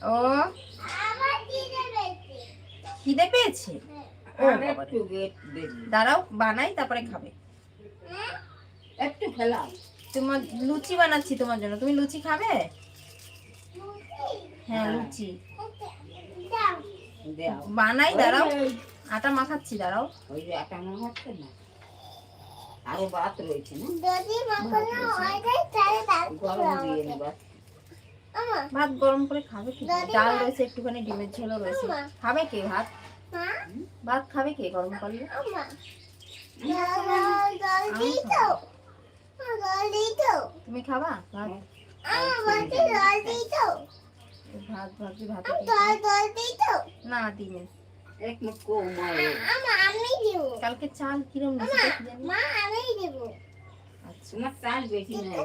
ও খিদে পেয়েছে। ও দাঁড়াও বানাই তারপরে খাবে। একটু খেলাম। তোমার লুচি বানাচ্ছি তোমার জন্য, তুমি লুচি খাবে? হ্যাঁ লুচি বানাই, দাঁড়াও আটা মাখাচ্ছি, দাঁড়াও। ওই যে আটা মাখাচ্ছে না, আরো ভাত রয়েছে না, গরম দিয়ে নেবা। ভাত গরম করে খাবে কি? ডাল রয়েছে একটুখানি, ডিমের ঝোলও রয়েছে। খাবে কে ভাত? ভাত খাবে কে গরম করলে? তুমি খাবা ভাত? ভাত ভাবছি ভাতে না ডিমে। এক মুঠ কম মারো। কালকে চাল কিরম নিয়েছে জানি। তোমার চাল বেশি নেই।